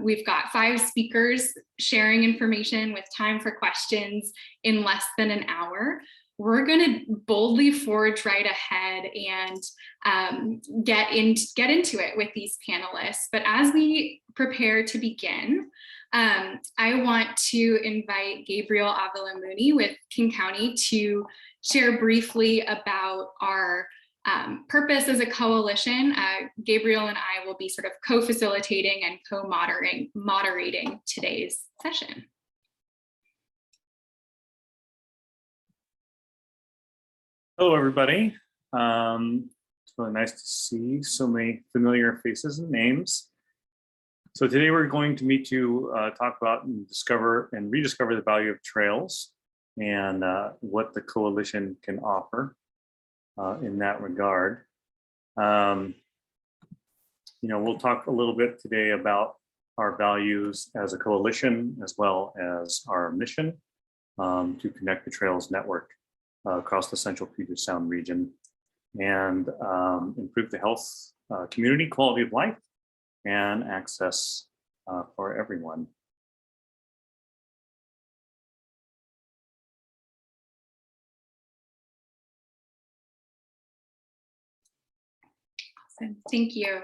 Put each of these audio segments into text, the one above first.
We've got 5 speakers sharing information with time for questions in less than an hour. We're going to boldly forge right ahead and get into it with these panelists. But as we prepare to begin, I want to invite Gabriel Avila-Mooney with King County to share briefly about our purpose as a coalition. Gabriel and I will be sort of co-facilitating and co-moderating today's session. Hello, everybody. It's really nice to see so many familiar faces and names. So today we're going to meet to talk about and discover and rediscover the value of trails and what the coalition can offer in that regard. We'll talk a little bit today about our values as a coalition, as well as our mission to connect the Trails Network across the Central Puget Sound region and improve the health, community, quality of life, and access for everyone. Awesome, thank you.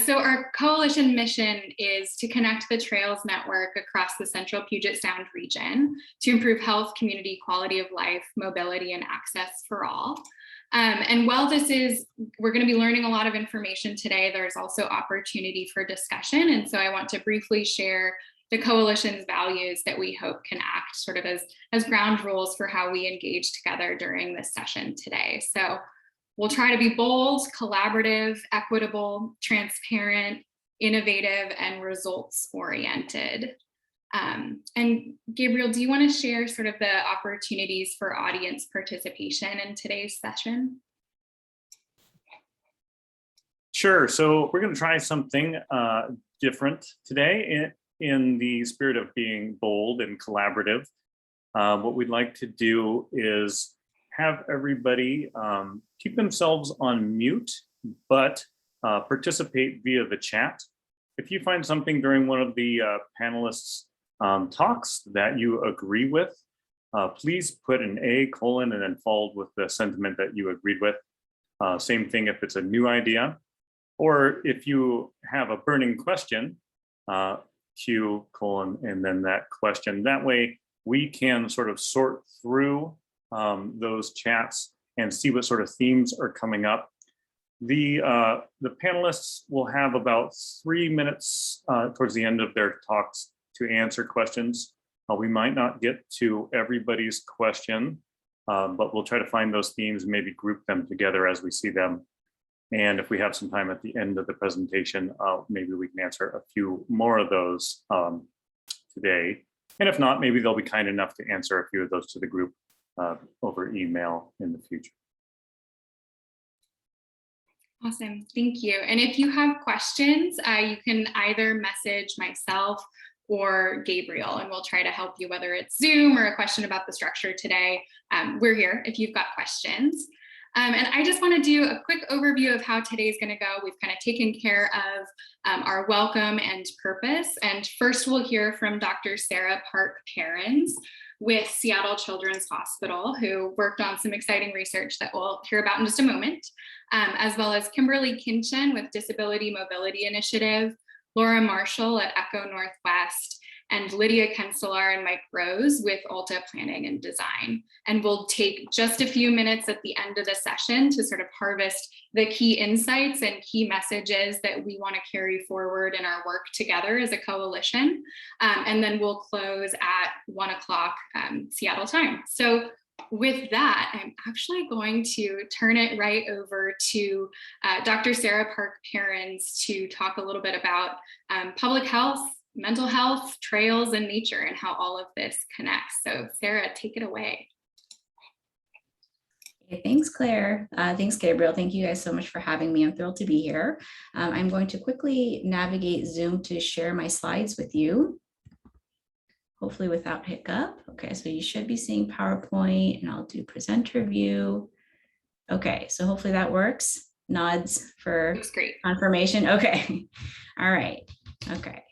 So our coalition mission is to connect the Trails Network across the Central Puget Sound region to improve health, community, quality of life, mobility, and access for all. And while we're going to be learning a lot of information today, there's also opportunity for discussion. And so I want to briefly share the coalition's values that we hope can act sort of as ground rules for how we engage together during this session today. So we'll try to be bold, collaborative, equitable, transparent, innovative, and results-oriented. And Gabriel, do you want to share sort of the opportunities for audience participation in today's session? Sure. So we're going to try something different today in the spirit of being bold and collaborative. What we'd like to do is have everybody keep themselves on mute, but participate via the chat. If you find something during one of the panelists' talks that you agree with, please put an A: and then followed with the sentiment that you agreed with. Same thing if it's a new idea, or if you have a burning question, Q: and then that question. That way we can sort of sort through those chats and see what sort of themes are coming up. The panelists will have about 3 minutes towards the end of their talks to answer questions. We might not get to everybody's question, but we'll try to find those themes and maybe group them together as we see them. And if we have some time at the end of the presentation, maybe we can answer a few more of those today. And if not, maybe they'll be kind enough to answer a few of those to the group over email in the future. Awesome, thank you. And if you have questions, you can either message myself or Gabriel, and we'll try to help you, whether it's Zoom or a question about the structure today. We're here if you've got questions. And I just want to do a quick overview of how today's going to go. We've kind of taken care of our welcome and purpose. And first we'll hear from Dr. Sarah Park-Perrins with Seattle Children's Hospital, who worked on some exciting research that we'll hear about in just a moment, as well as Kimberly Kinchin with Disability Mobility Initiative, Laura Marshall at Echo Northwest, and Lydia Kenselar and Mike Rose with Alta Planning and Design. And we'll take just a few minutes at the end of the session to sort of harvest the key insights and key messages that we want to carry forward in our work together as a coalition. And then we'll close at 1 o'clock Seattle time. So with that, I'm actually going to turn it right over to Dr. Sarah Park-Perrins to talk a little bit about public health, mental health, trails, and nature, and how all of this connects. So Sarah, take it away. Okay, thanks, Claire. Thanks, Gabriel. Thank you guys so much for having me. I'm thrilled to be here. I'm going to quickly navigate Zoom to share my slides with you, hopefully without hiccup. Okay, so you should be seeing PowerPoint, and I'll do presenter view. Okay, so hopefully that works. Nods for Looks great. confirmation. Okay, all right. Okay.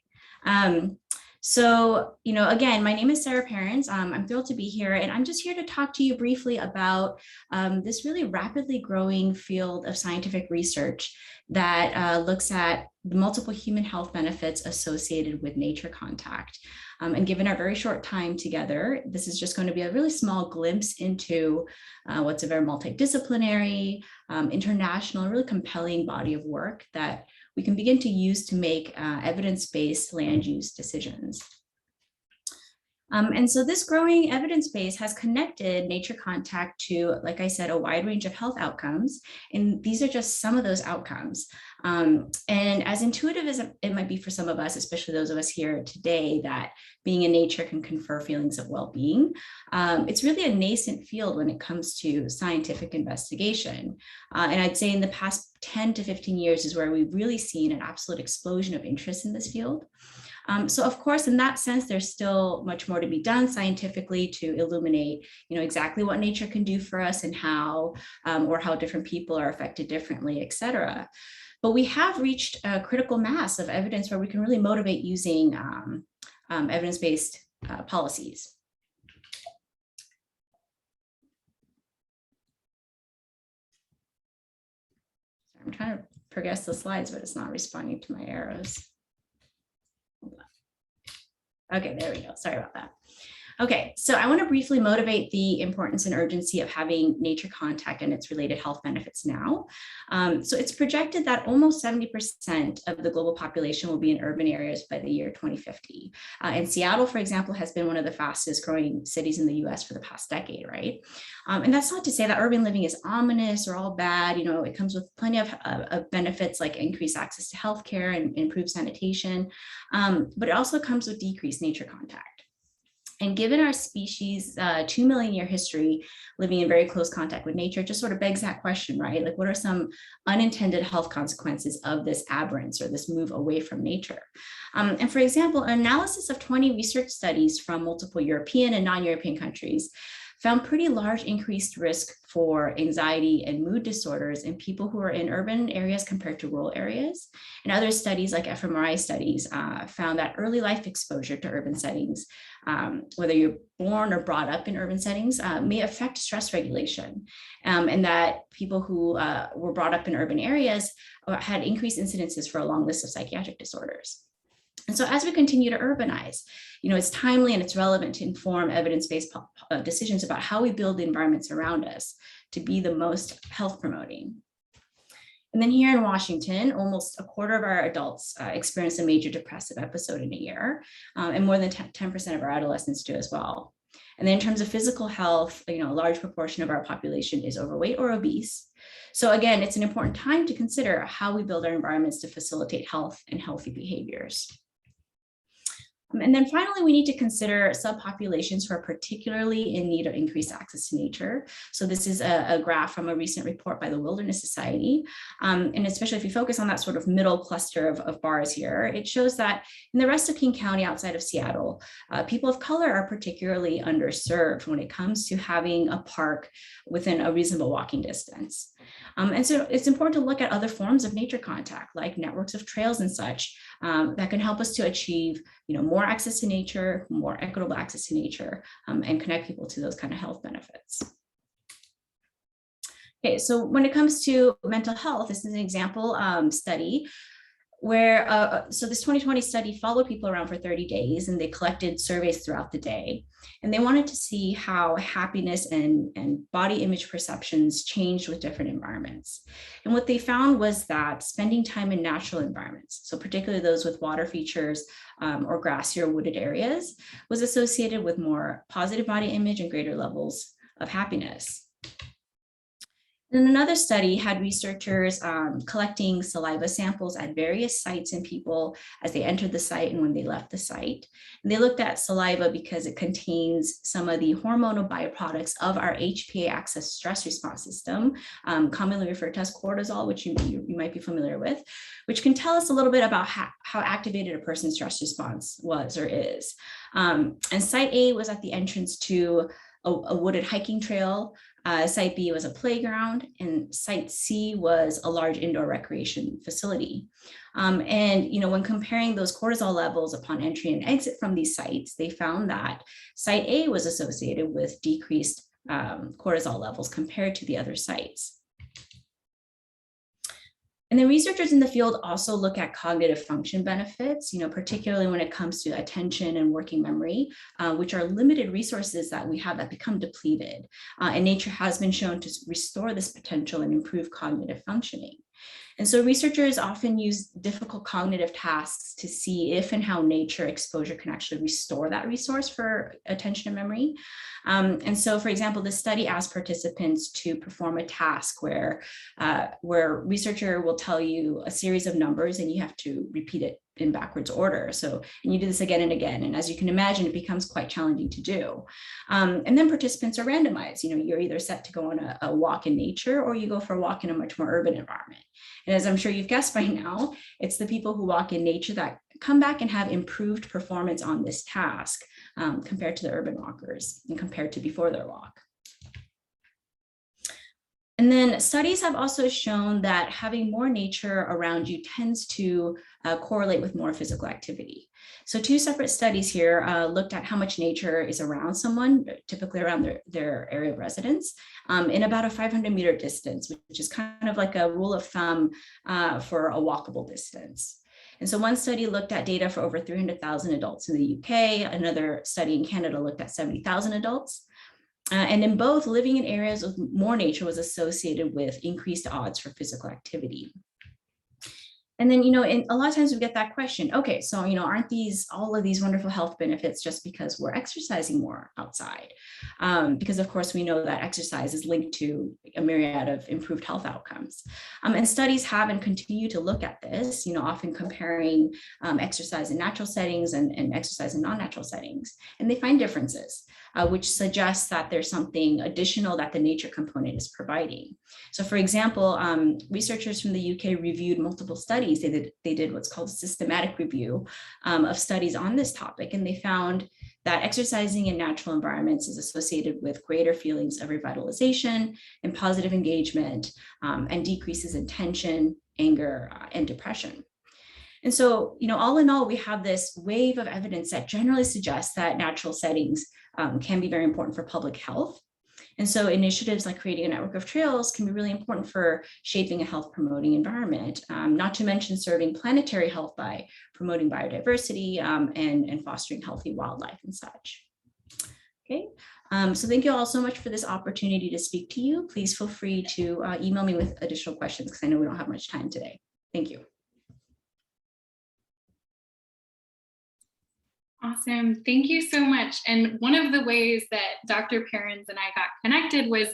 So, again, my name is Sarah Perrins. I'm thrilled to be here, and I'm just here to talk to you briefly about this really rapidly growing field of scientific research that looks at the multiple human health benefits associated with nature contact. And given our very short time together, this is just going to be a really small glimpse into what's a very multidisciplinary, international, really compelling body of work that we can begin to use to make evidence-based land use decisions. And so this growing evidence base has connected nature contact to, like I said, a wide range of health outcomes. And these are just some of those outcomes. And as intuitive as it might be for some of us, especially those of us here today, that being in nature can confer feelings of well-being, it's really a nascent field when it comes to scientific investigation. And I'd say in the past 10 to 15 years is where we've really seen an absolute explosion of interest in this field. So of course, in that sense, there's still much more to be done scientifically to illuminate, exactly what nature can do for us and how, or how different people are affected differently, et cetera. But we have reached a critical mass of evidence where we can really motivate using evidence-based policies. I'm trying to progress the slides, but it's not responding to my arrows. Okay, there we go. Sorry about that. Okay, so I want to briefly motivate the importance and urgency of having nature contact and its related health benefits now. So it's projected that almost 70% of the global population will be in urban areas by the year 2050. And Seattle, for example, has been one of the fastest growing cities in the US for the past decade, right? And that's not to say that urban living is ominous or all bad. It comes with plenty of benefits like increased access to healthcare and improved sanitation, but it also comes with decreased nature contact. And given our species' 2 million year history living in very close contact with nature, it just sort of begs that question, right? Like, what are some unintended health consequences of this aberrance or this move away from nature? And for example, an analysis of 20 research studies from multiple European and non-European countries found pretty large increased risk for anxiety and mood disorders in people who are in urban areas compared to rural areas. And other studies like fMRI studies found that early life exposure to urban settings, whether you're born or brought up in urban settings, may affect stress regulation. And that people who were brought up in urban areas had increased incidences for a long list of psychiatric disorders. And so as we continue to urbanize, it's timely and it's relevant to inform evidence-based decisions about how we build the environments around us to be the most health promoting. And then here in Washington, almost a quarter of our adults experience a major depressive episode in a year, and more than 10% of our adolescents do as well. And then in terms of physical health, a large proportion of our population is overweight or obese. So again, it's an important time to consider how we build our environments to facilitate health and healthy behaviors. And then finally, we need to consider subpopulations who are particularly in need of increased access to nature. So this is a graph from a recent report by the Wilderness Society. And especially if you focus on that sort of middle cluster of bars here, it shows that in the rest of King County outside of Seattle, people of color are particularly underserved when it comes to having a park within a reasonable walking distance. And so it's important to look at other forms of nature contact, like networks of trails and such, that can help us to achieve more access to nature, more equitable access to nature, and connect people to those kind of health benefits. Okay, so when it comes to mental health, this is an example study where, so this 2020 study followed people around for 30 days and they collected surveys throughout the day. And they wanted to see how happiness and body image perceptions changed with different environments. And what they found was that spending time in natural environments, so particularly those with water features or grassy or wooded areas, was associated with more positive body image and greater levels of happiness. And another study had researchers collecting saliva samples at various sites in people as they entered the site and when they left the site. And they looked at saliva because it contains some of the hormonal byproducts of our HPA axis stress response system, commonly referred to as cortisol, which you might be familiar with, which can tell us a little bit about how activated a person's stress response was or is. And site A was at the entrance to a wooded hiking trail. Site B was a playground, and Site C was a large indoor recreation facility. And when comparing those cortisol levels upon entry and exit from these sites, they found that Site A was associated with decreased cortisol levels compared to the other sites. And then researchers in the field also look at cognitive function benefits, particularly when it comes to attention and working memory, which are limited resources that we have that become depleted. And nature has been shown to restore this potential and improve cognitive functioning. And so researchers often use difficult cognitive tasks to see if and how nature exposure can actually restore that resource for attention and memory. And so, for example, the study asked participants to perform a task where researcher will tell you a series of numbers and you have to repeat it in backwards order. So, and you do this again and again. And as you can imagine, it becomes quite challenging to do. And then participants are randomized. You're either set to go on a walk in nature or you go for a walk in a much more urban environment. And as I'm sure you've guessed by now, it's the people who walk in nature that come back and have improved performance on this task compared to the urban walkers and compared to before their walk. And then studies have also shown that having more nature around you tends to correlate with more physical activity. So 2 separate studies here looked at how much nature is around someone, typically around their area of residence, in about a 500-meter distance, which is kind of like a rule of thumb for a walkable distance. And so one study looked at data for over 300,000 adults in the UK. Another study in Canada looked at 70,000 adults. And in both, living in areas with more nature was associated with increased odds for physical activity. And then, a lot of times we get that question, okay, so, aren't all of these wonderful health benefits just because we're exercising more outside? Because of course we know that exercise is linked to a myriad of improved health outcomes. And studies have and continue to look at this, often comparing exercise in natural settings and exercise in non-natural settings. And they find differences, which suggests that there's something additional that the nature component is providing. So for example, researchers from the UK reviewed multiple studies. They did what's called a systematic review of studies on this topic, and they found that exercising in natural environments is associated with greater feelings of revitalization and positive engagement, and decreases in tension, anger, and depression. And so, all in all, we have this wave of evidence that generally suggests that natural settings can be very important for public health. And so initiatives like creating a network of trails can be really important for shaping a health promoting environment, not to mention serving planetary health by promoting biodiversity and fostering healthy wildlife and such. Okay, so thank you all so much for this opportunity to speak to you. Please feel free to email me with additional questions because I know we don't have much time today. Thank you. Awesome. Thank you so much. And one of the ways that Dr. Perrins and I got connected was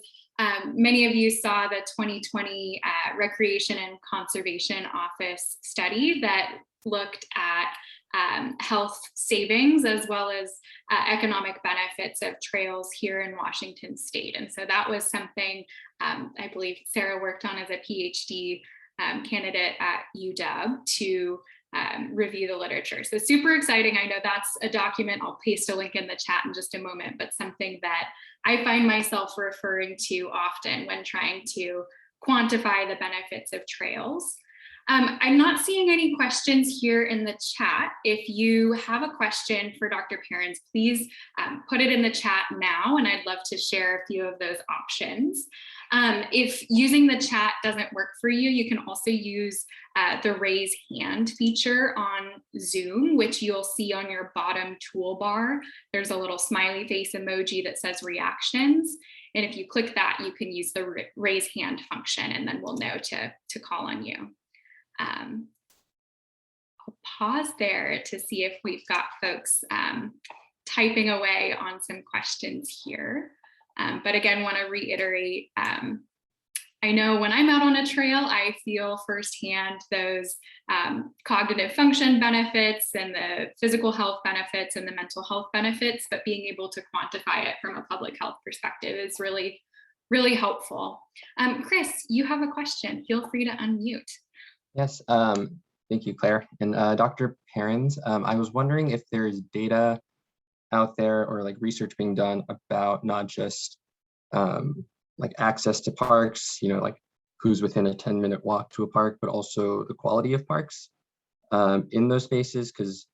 many of you saw the 2020 Recreation and Conservation Office study that looked at health savings as well as economic benefits of trails here in Washington State. And so that was something I believe Sarah worked on as a PhD candidate at UW to review the literature. So super exciting. I know that's a document. I'll paste a link in the chat in just a moment, but something that I find myself referring to often when trying to quantify the benefits of trails. I'm not seeing any questions here in the chat. If you have a question for Dr. Perrins, please put it in the chat now, and I'd love to share a few of those options. If using the chat doesn't work for you, you can also use the raise hand feature on Zoom, which you'll see on your bottom toolbar. There's a little smiley face emoji that says reactions. And if you click that, you can use the raise hand function, and then we'll know to call on you. I'll pause there to see if we've got folks typing away on some questions here. But again, want to reiterate, I know when I'm out on a trail, I feel firsthand those cognitive function benefits and the physical health benefits and the mental health benefits, but being able to quantify it from a public health perspective is really, really helpful. Chris, you have a question. Feel free to unmute. Yes, thank you, Claire. And Dr. Perrins, I was wondering if there's data out there or like research being done about not just like access to parks, like who's within a 10-minute walk to a park, but also the quality of parks in those spaces. Because,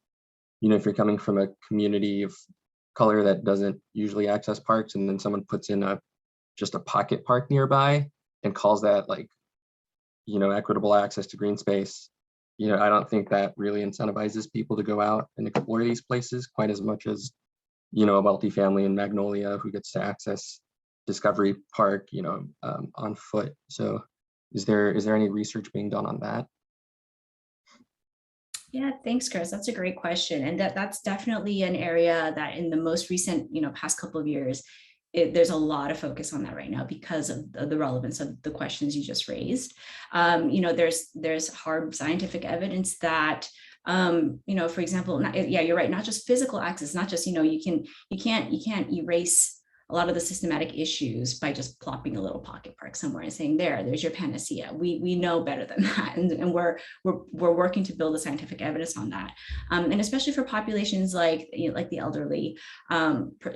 if you're coming from a community of color that doesn't usually access parks, and then someone puts in just a pocket park nearby and calls that like, equitable access to green space, I don't think that really incentivizes people to go out and explore these places quite as much as, a multifamily in Magnolia who gets to access Discovery Park, on foot. So is there any research being done on that? Yeah, thanks, Chris. That's a great question. And that's definitely an area that in the most recent, past couple of years, there's a lot of focus on that right now because of the relevance of the questions you just raised. There's hard scientific evidence that, for example, you're right, not just physical access, not just, you can't erase a lot of the systematic issues by just plopping a little pocket park somewhere and saying, there's your panacea. We know better than that. And we're working to build the scientific evidence on that. And especially for populations like the elderly,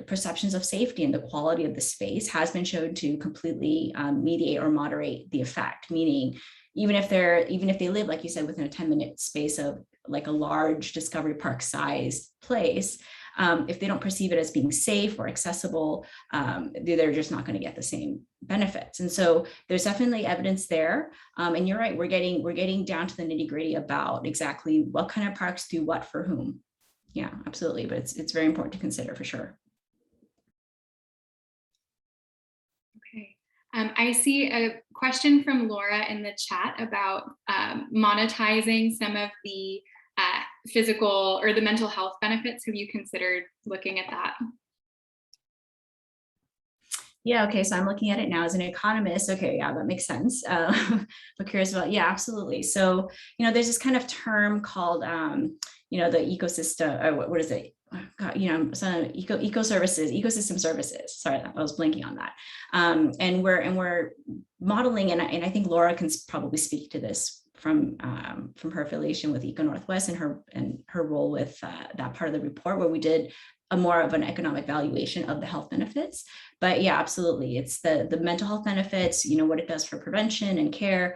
perceptions of safety and the quality of the space has been shown to completely mediate or moderate the effect, meaning even if they live, like you said, within a 10-minute space of like a large Discovery Park sized place, if they don't perceive it as being safe or accessible, they're just not going to get the same benefits. And so there's definitely evidence there. And you're right, we're getting down to the nitty-gritty about exactly what kind of parks do what for whom. Yeah, absolutely. But it's very important to consider for sure. Okay. I see a question from Laura in the chat about monetizing some of the physical or the mental health benefits. Have you considered looking at that? Yeah, okay, so I'm looking at it now as an economist. Okay, yeah, that makes sense. But curious about, yeah, absolutely. So, there's this kind of term called, the ecosystem, what is it? God, ecosystem services. Sorry, I was blanking on that. And we're modeling, and I think Laura can probably speak to this from her affiliation with Eco Northwest and her role with that part of the report, where we did a more of an economic valuation of the health benefits. But yeah, absolutely, it's the mental health benefits, what it does for prevention and care,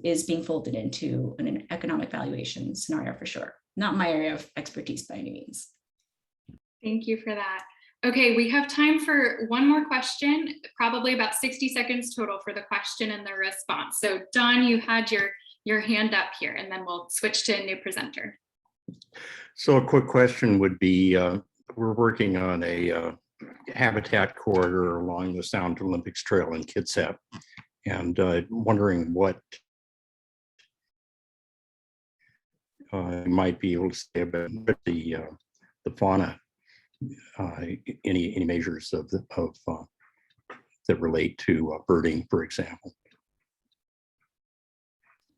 is being folded into an economic valuation scenario for sure. Not my area of expertise by any means. Thank you for that. Okay, we have time for one more question, probably about 60 seconds total for the question and the response. So Don, you had your hand up here, and then we'll switch to a new presenter. So a quick question would be, we're working on a habitat corridor along the Sound Olympics Trail in Kitsap, and wondering what you might be able to say about the fauna, any measures of that relate to birding, for example.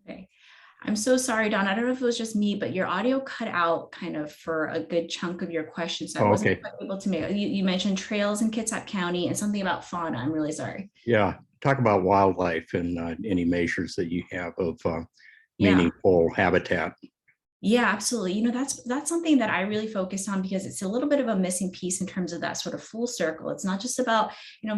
Okay. I'm so sorry, Don. I don't know if it was just me, but your audio cut out kind of for a good chunk of your question. So I wasn't quite able to make, you mentioned trails in Kitsap County and something about fauna. I'm really sorry. Yeah, talk about wildlife and any measures that you have of meaningful habitat. Yeah, absolutely. That's something that I really focus on because it's a little bit of a missing piece in terms of that sort of full circle. It's not just about,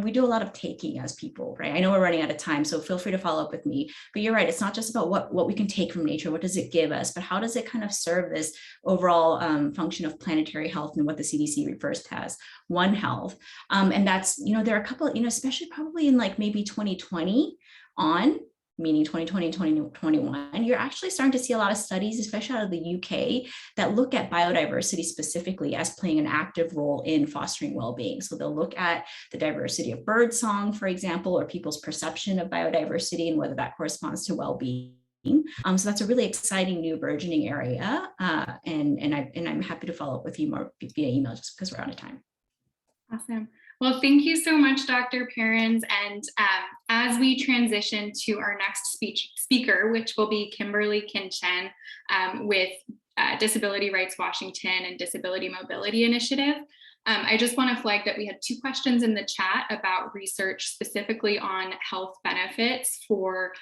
we do a lot of taking as people, right? I know we're running out of time, so feel free to follow up with me. But you're right, it's not just about what we can take from nature, what does it give us, but how does it kind of serve this overall function of planetary health and what the CDC refers to as One Health. And that's, there are a couple, especially probably in like maybe 2020 on, meaning 2020 and 2021, you're actually starting to see a lot of studies, especially out of the UK, that look at biodiversity specifically as playing an active role in fostering well-being. So they'll look at the diversity of birdsong, for example, or people's perception of biodiversity and whether that corresponds to well-being. So that's a really exciting new burgeoning area. And I'm happy to follow up with you more via email just because we're out of time. Awesome. Well, thank you so much, Dr. Perrins. And as we transition to our next speaker, which will be Kimberly Kin-Chen with Disability Rights Washington and Disability Mobility Initiative, I just want to flag that we had 2 questions in the chat about research specifically on health benefits for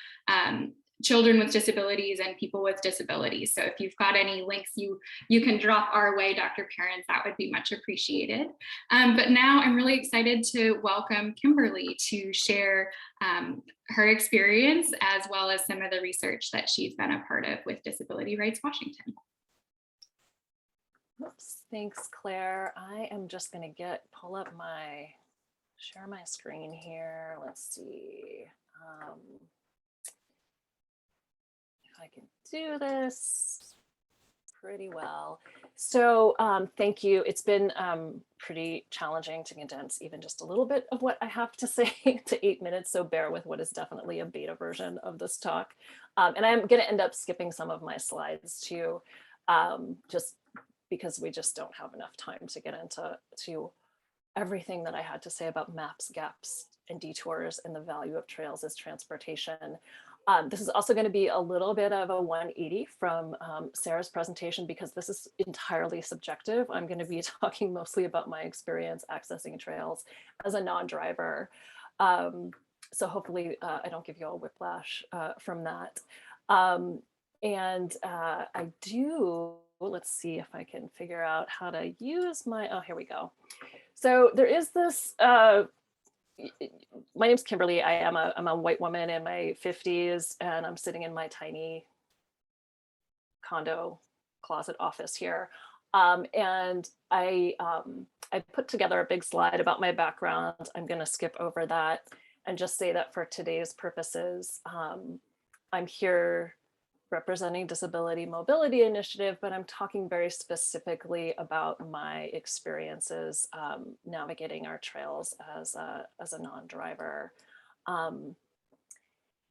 children with disabilities and people with disabilities. So if you've got any links you can drop our way, Dr. Parents, that would be much appreciated. But now I'm really excited to welcome Kimberly to share her experience as well as some of the research that she's been a part of with Disability Rights Washington. Oops, thanks, Claire. I am just going to pull up share my screen here. Let's see. I can do this pretty well. So thank you. It's been pretty challenging to condense even just a little bit of what I have to say to 8 minutes. So bear with what is definitely a beta version of this talk. And I'm going to end up skipping some of my slides too, just because we just don't have enough time to get into everything that I had to say about maps, gaps, and detours and the value of trails as transportation. This is also going to be a little bit of a 180 from Sarah's presentation because this is entirely subjective. I'm going to be talking mostly about my experience accessing trails as a non-driver. So hopefully I don't give you all whiplash from that. I do, let's see if I can figure out how to use oh, here we go. So there is this, my name's Kimberly. I'm a white woman in my 50s, and I'm sitting in my tiny condo closet office here. And I put together a big slide about my background. I'm going to skip over that and just say that for today's purposes, I'm here representing Disability Mobility Initiative, but I'm talking very specifically about my experiences navigating our trails as a non-driver.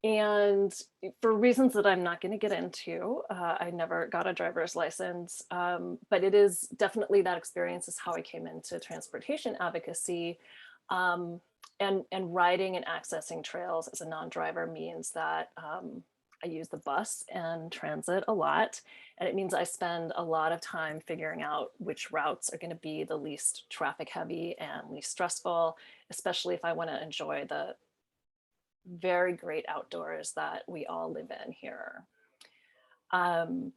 And for reasons that I'm not going to get into, I never got a driver's license, but it is definitely that experience is how I came into transportation advocacy. And riding and accessing trails as a non-driver means that I use the bus and transit a lot. And it means I spend a lot of time figuring out which routes are going to be the least traffic heavy and least stressful, especially if I want to enjoy the very great outdoors that we all live in here. And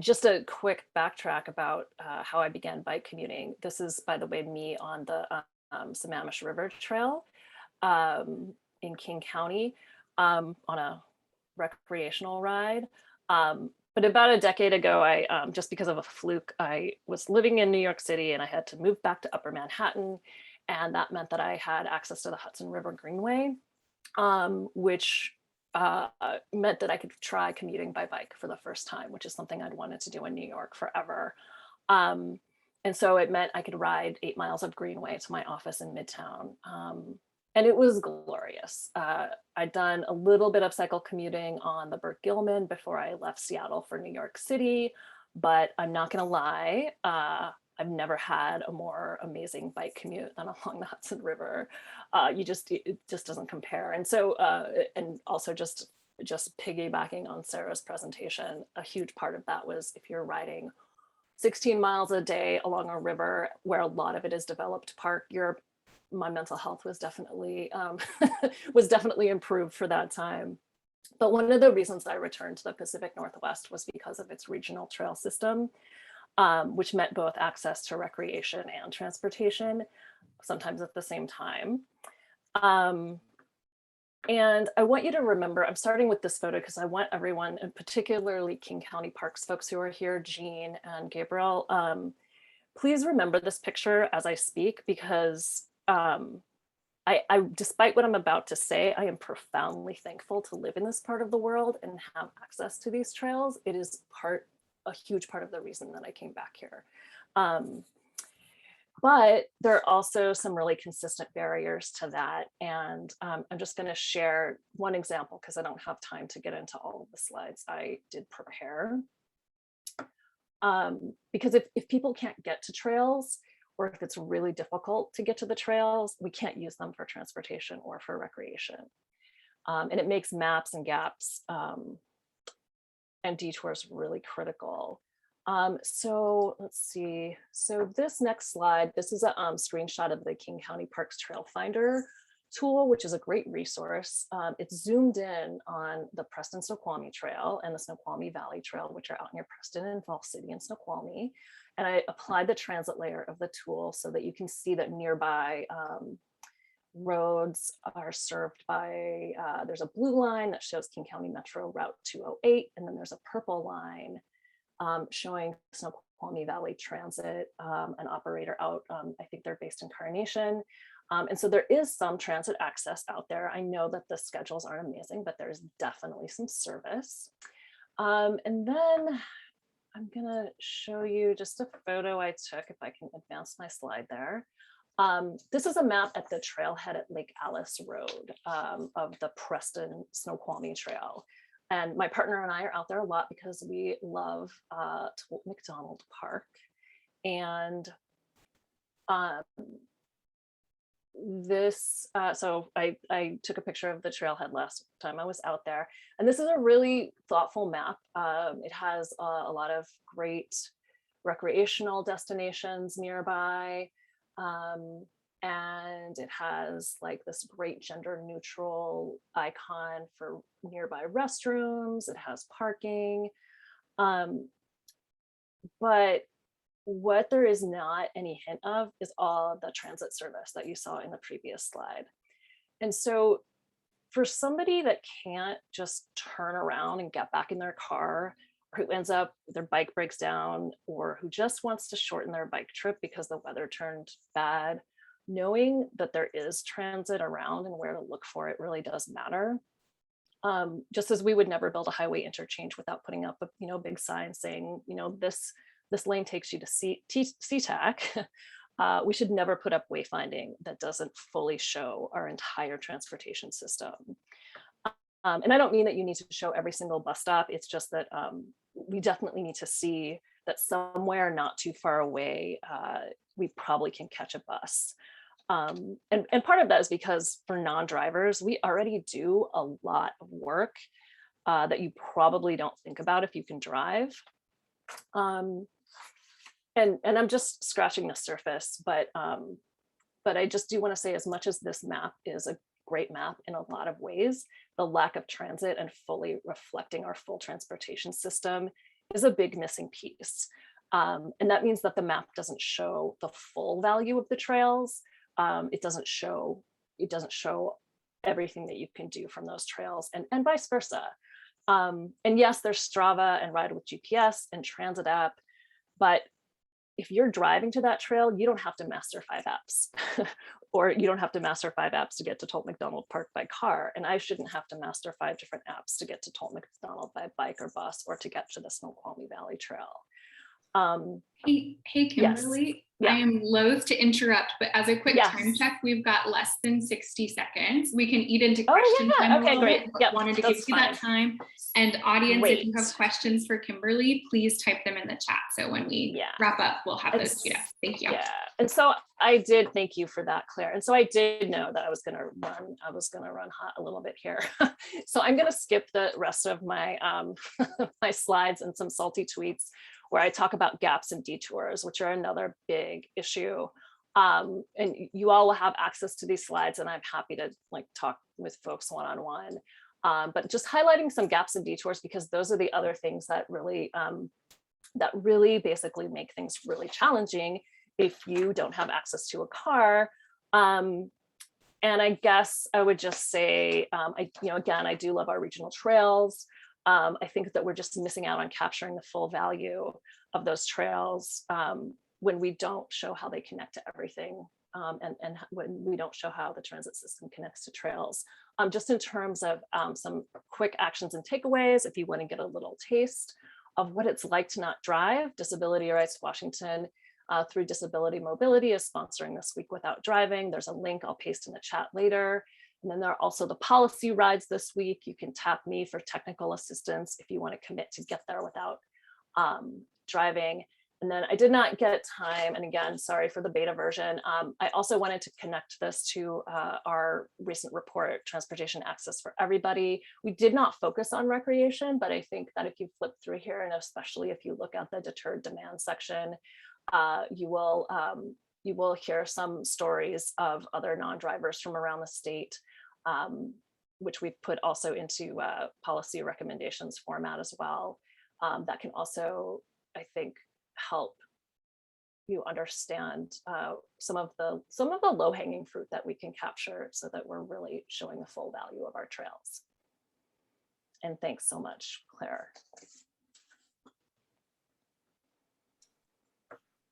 just a quick backtrack about how I began bike commuting. This is, by the way, me on the Sammamish River Trail in King County on a recreational ride. But about a decade ago, I just because of a fluke, I was living in New York City and I had to move back to Upper Manhattan. And that meant that I had access to the Hudson River Greenway, which meant that I could try commuting by bike for the first time, which is something I'd wanted to do in New York forever. And so it meant I could ride 8 miles of Greenway to my office in Midtown. And it was glorious. I'd done a little bit of cycle commuting on the Burt Gilman before I left Seattle for New York City, but I'm not gonna lie, I've never had a more amazing bike commute than along the Hudson River. It just doesn't compare. And so, and also just piggybacking on Sarah's presentation, a huge part of that was if you're riding 16 miles a day along a river where a lot of it is developed park, my mental health was definitely improved for that time. But one of the reasons I returned to the Pacific Northwest was because of its regional trail system, which meant both access to recreation and transportation, sometimes at the same time. And I want you to remember, I'm starting with this photo because I want everyone, and particularly King County Parks folks who are here, Jean and Gabriel, please remember this picture as I speak, because despite what I'm about to say, I am profoundly thankful to live in this part of the world and have access to these trails. It is a huge part of the reason that I came back here. But there are also some really consistent barriers to that. And I'm just going to share one example because I don't have time to get into all of the slides I did prepare. Because if people can't get to trails, or if it's really difficult to get to the trails, we can't use them for transportation or for recreation. And it makes maps and gaps and detours really critical. So let's see. So this next slide, this is a screenshot of the King County Parks Trail Finder tool, which is a great resource. It's zoomed in on the Preston Snoqualmie Trail and the Snoqualmie Valley Trail, which are out near Preston and Falls City and Snoqualmie. And I applied the transit layer of the tool so that you can see that nearby roads are served by, there's a blue line that shows King County Metro Route 208, and then there's a purple line showing Snoqualmie Valley Transit, an operator out, I think they're based in Carnation. And so there is some transit access out there. I know that the schedules aren't amazing, but there's definitely some service. And then I'm gonna show you just a photo I took, if I can advance my slide there. This is a map at the trailhead at Lake Alice Road of the Preston Snoqualmie Trail. And my partner and I are out there a lot because we love Tolt McDonald Park. And so I took a picture of the trailhead last time I was out there. And this is a really thoughtful map. It has a lot of great recreational destinations nearby. And it has like this great gender neutral icon for nearby restrooms. It has parking. But what there is not any hint of is all of the transit service that you saw in the previous slide. And so for somebody that can't just turn around and get back in their car, or who ends up their bike breaks down, or who just wants to shorten their bike trip because the weather turned bad, knowing that there is transit around and where to look for it really does matter. Just as we would never build a highway interchange without putting up a big sign saying, this lane takes you to SeaTac, we should never put up wayfinding that doesn't fully show our entire transportation system. And I don't mean that you need to show every single bus stop. It's just that we definitely need to see that somewhere not too far away, we probably can catch a bus. And part of that is because for non-drivers, we already do a lot of work that you probably don't think about if you can drive. And I'm just scratching the surface, but I just do want to say, as much as this map is a great map in a lot of ways, the lack of transit and fully reflecting our full transportation system is a big missing piece. And that means that the map doesn't show the full value of the trails. It doesn't show everything that you can do from those trails, and vice versa. And yes, there's Strava and Ride with GPS and Transit app, but if you're driving to that trail, you don't have to master 5 apps or you don't have to master 5 apps to get to Tolt McDonald Park by car. And I shouldn't have to master 5 different apps to get to Tolt McDonald by bike or bus, or to get to the Snoqualmie Valley Trail. Hey, Kimberly, Yeah. I am loath to interrupt, but as a quick Yes. time check, we've got less than 60 seconds. We can eat into question time a Okay, little great. bit, but Yep, wanted to give that's you that time. And audience, if you Great. have questions for Kimberly, please type them in the chat. So when we wrap up, we'll have those queued up. Thank you. Yeah, and so I did, thank you for that, Claire. And so I did know that I was gonna run hot a little bit here. So I'm gonna skip the rest of my my slides and some salty tweets where I talk about gaps and detours, which are another big issue. And you all will have access to these slides, and I'm happy to talk with folks one-on-one. But just highlighting some gaps and detours, because those are the other things that really basically make things really challenging if you don't have access to a car. And I guess I would just say, again, I do love our regional trails. I think that we're just missing out on capturing the full value of those trails when we don't show how they connect to everything, and when we don't show how the transit system connects to trails. Just in terms of some quick actions and takeaways, if you want to get a little taste of what it's like to not drive, Disability Rights Washington through Disability Mobility is sponsoring this week Without Driving. There's a link I'll paste in the chat later. And then there are also the policy rides this week. You can tap me for technical assistance if you want to commit to get there without driving. And then I did not get time, and again, sorry for the beta version. I also wanted to connect this to our recent report, Transportation Access for Everybody. We did not focus on recreation, but I think that if you flip through here, and especially if you look at the deterred demand section, you will you will hear some stories of other non-drivers from around the state, which we've put also into policy recommendations format as well. That can also, I think, help you understand some of the low-hanging fruit that we can capture so that we're really showing the full value of our trails. And thanks so much, Claire.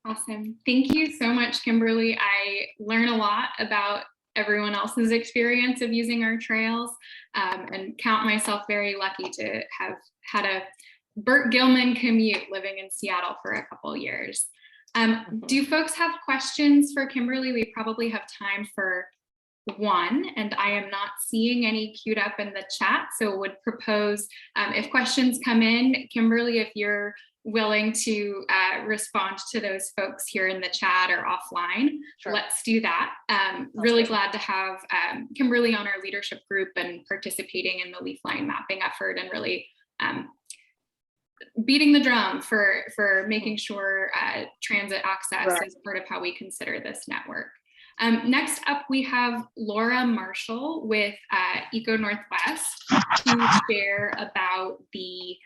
Awesome. Thank you so much, Kimberly. I learn a lot about everyone else's experience of using our trails, and count myself very lucky to have had a Burt Gilman commute living in Seattle for a couple years. Do folks have questions for Kimberly? We probably have time for one, and I am not seeing any queued up in the chat, so would propose if questions come in, Kimberly, if you're willing to respond to those folks here in the chat or offline, Sure. Let's do that. Really glad to have Kimberly on our leadership group and participating in the Leafline mapping effort, and really beating the drum for making sure transit access is part of how we consider this network. Next up, we have Laura Marshall with Eco Northwest to share about the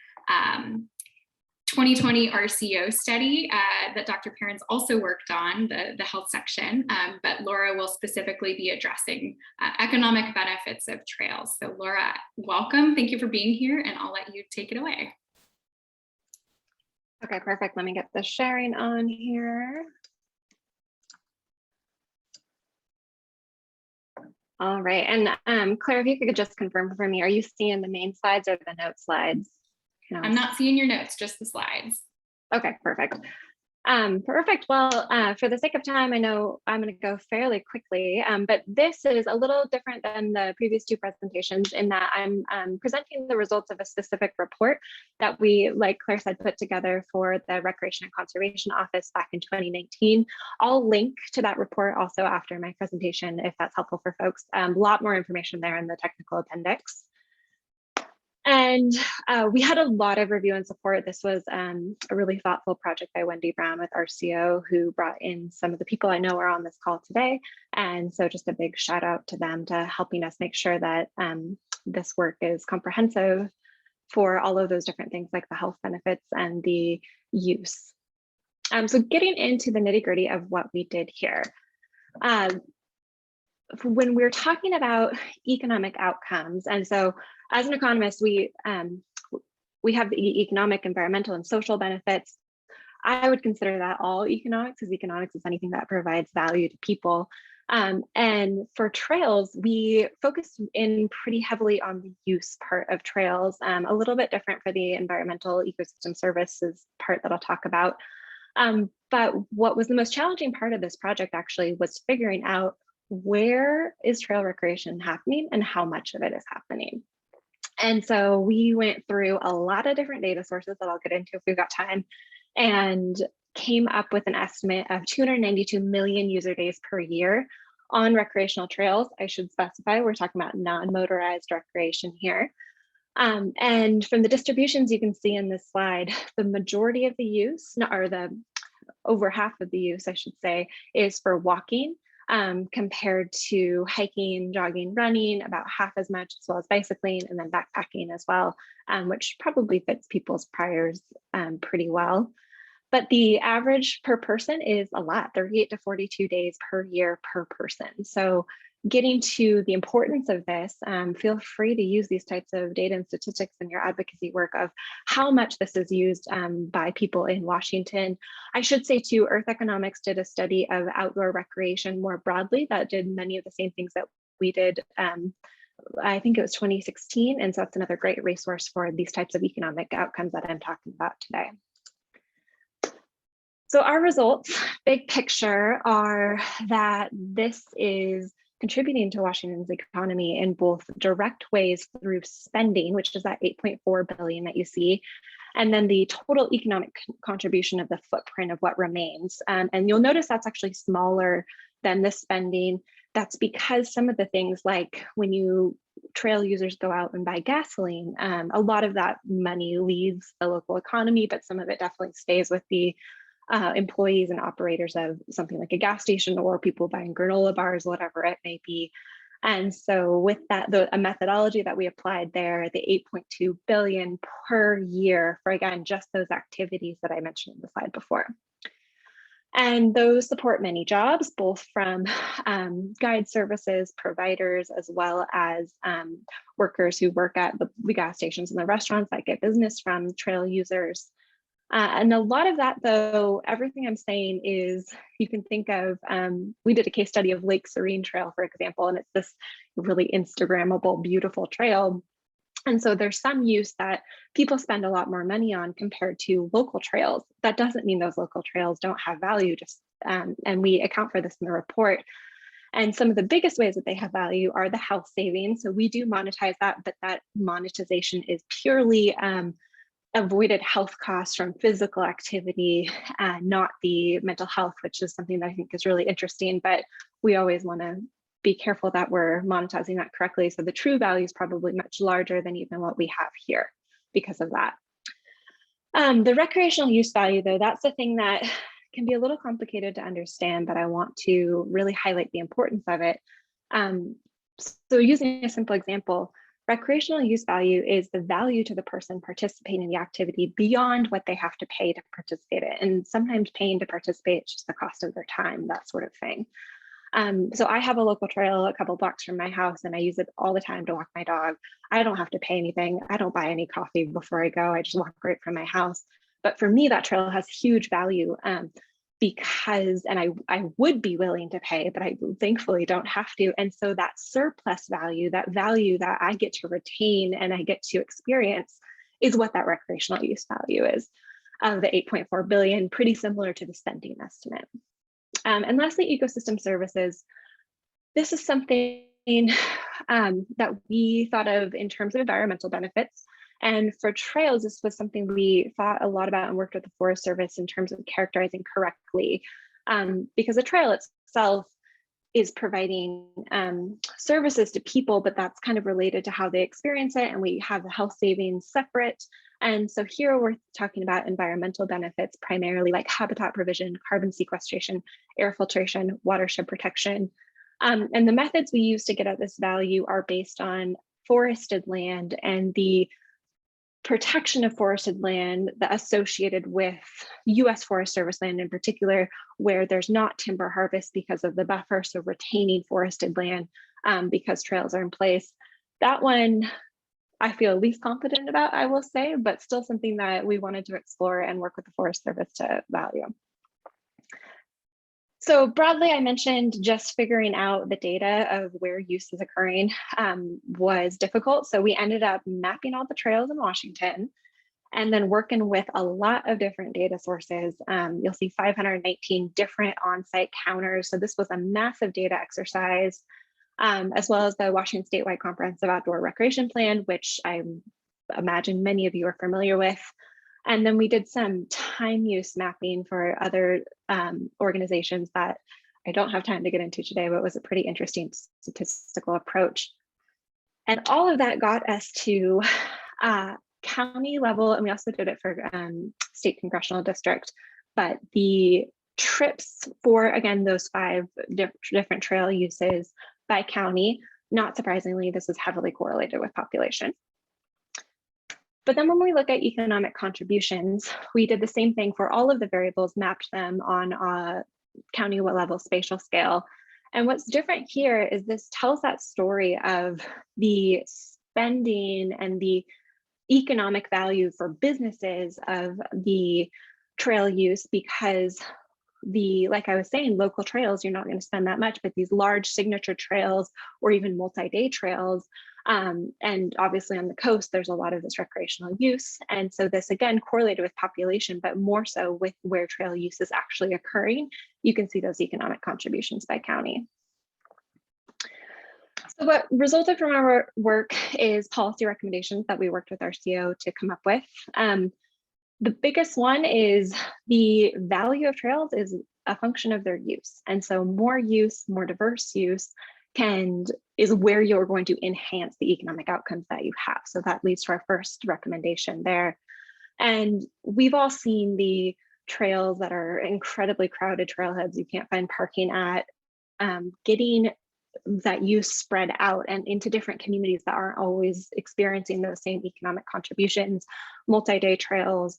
2020 RCO study that Dr. Perrins also worked on, the health section, but Laura will specifically be addressing economic benefits of trails. So Laura, welcome. Thank you for being here, and I'll let you take it away. Okay, perfect. Let me get the sharing on here. All right, and Claire, if you could just confirm for me, are you seeing the main slides or the note slides? I'm not seeing your notes, just the slides. Okay, perfect. Perfect. Well, for the sake of time, I know I'm going to go fairly quickly, but this is a little different than the previous two presentations in that I'm presenting the results of a specific report that we, like Claire said, put together for the Recreation and Conservation Office back in 2019. I'll link to that report also after my presentation, if that's helpful for folks. A lot more information there in the technical appendix. And we had a lot of review and support. This was a really thoughtful project by Wendy Brown with RCO, who brought in some of the people I know are on this call today. And so just a big shout out to them to helping us make sure that this work is comprehensive for all of those different things like the health benefits and the use. So getting into the nitty-gritty of what we did here. When we're talking about economic outcomes, and so as an economist, we have the economic, environmental, and social benefits. I would consider that all economics, because economics is anything that provides value to people. And for trails, we focus in pretty heavily on the use part of trails, a little bit different for the environmental ecosystem services part that I'll talk about. But what was the most challenging part of this project actually was figuring out where is trail recreation happening and how much of it is happening. And so we went through a lot of different data sources that I'll get into if we've got time, and came up with an estimate of 292 million user days per year on recreational trails. I should specify, we're talking about non-motorized recreation here. And from the distributions you can see in this slide, the majority of the use, or the over half of the use, I should say, is for walking. Compared to hiking, jogging, running, about half as much, as well as bicycling, and then backpacking as well, which probably fits people's priors pretty well. But the average per person is a lot, 38 to 42 days per year per person. So getting to the importance of this, feel free to use these types of data and statistics in your advocacy work of how much this is used by people in Washington. I should say too, Earth Economics did a study of outdoor recreation more broadly that did many of the same things that we did. I think it was 2016. And so that's another great resource for these types of economic outcomes that I'm talking about today. So our results, big picture, are that this is contributing to Washington's economy in both direct ways through spending, which is that 8.4 billion that you see, and then the total economic contribution of the footprint of what remains. And you'll notice that's actually smaller than the spending. That's because some of the things, like when you trail users go out and buy gasoline, a lot of that money leaves the local economy, but some of it definitely stays with the employees and operators of something like a gas station or people buying granola bars, whatever it may be. And so with that, a methodology that we applied there, the 8.2 billion per year for, again, just those activities that I mentioned in the slide before. And those support many jobs, both from guide services providers, as well as workers who work at the gas stations and the restaurants that get business from trail users. And a lot of that, though, everything I'm saying is, you can think of, we did a case study of Lake Serene Trail, for example, and it's this really Instagrammable, beautiful trail. And so there's some use that people spend a lot more money on compared to local trails. That doesn't mean those local trails don't have value, and we account for this in the report. And some of the biggest ways that they have value are the health savings. So we do monetize that, but that monetization is purely avoided health costs from physical activity, not the mental health, which is something that I think is really interesting, but we always want to be careful that we're monetizing that correctly. So the true value is probably much larger than even what we have here because of that. The recreational use value, though, that's the thing that can be a little complicated to understand, but I want to really highlight the importance of it. So using a simple example, recreational use value is the value to the person participating in the activity beyond what they have to pay to participate in. And sometimes paying to participate is just the cost of their time, that sort of thing. So I have a local trail a couple blocks from my house, and I use it all the time to walk my dog. I don't have to pay anything. I don't buy any coffee before I go. I just walk right from my house. But for me, that trail has huge value because, and I would be willing to pay, but I thankfully don't have to. And so that surplus value, that value that I get to retain and I get to experience, is what that recreational use value is. The 8.4 billion, pretty similar to the spending estimate. And lastly, ecosystem services. This is something that we thought of in terms of environmental benefits. And for trails, this was something we thought a lot about and worked with the Forest Service in terms of characterizing correctly, because the trail itself is providing services to people, but that's kind of related to how they experience it. And we have the health savings separate. And so here we're talking about environmental benefits, primarily like habitat provision, carbon sequestration, air filtration, watershed protection. And the methods we use to get at this value are based on forested land and the protection of forested land that associated with US Forest Service land in particular, where there's not timber harvest because of the buffer, so retaining forested land because trails are in place. That one I feel least confident about, I will say, but still something that we wanted to explore and work with the Forest Service to value. So broadly, I mentioned just figuring out the data of where use is occurring was difficult. So we ended up mapping all the trails in Washington and then working with a lot of different data sources. You'll see 519 different on-site counters. So this was a massive data exercise, as well as the Washington Statewide Comprehensive Outdoor Recreation Plan, which I imagine many of you are familiar with. And then we did some time use mapping for other organizations that I don't have time to get into today, but it was a pretty interesting statistical approach. And all of that got us to county level, and we also did it for state congressional district, but the trips for, again, those 5 different trail uses by county, not surprisingly, this is heavily correlated with population. But then when we look at economic contributions, we did the same thing for all of the variables, mapped them on a county level spatial scale. And what's different here is this tells that story of the spending and the economic value for businesses of the trail use, because like I was saying, local trails, you're not going to spend that much, but these large signature trails or even multi-day trails, and obviously on the coast, there's a lot of this recreational use. And so this again correlated with population, but more so with where trail use is actually occurring. You can see those economic contributions by county. So what resulted from our work is policy recommendations that we worked with our CO to come up with. The biggest one is the value of trails is a function of their use. And so more use, more diverse use is where you're going to enhance the economic outcomes that you have. So that leads to our first recommendation there. And we've all seen the trails that are incredibly crowded trailheads you can't find parking at, getting that use spread out and into different communities that aren't always experiencing those same economic contributions, multi-day trails,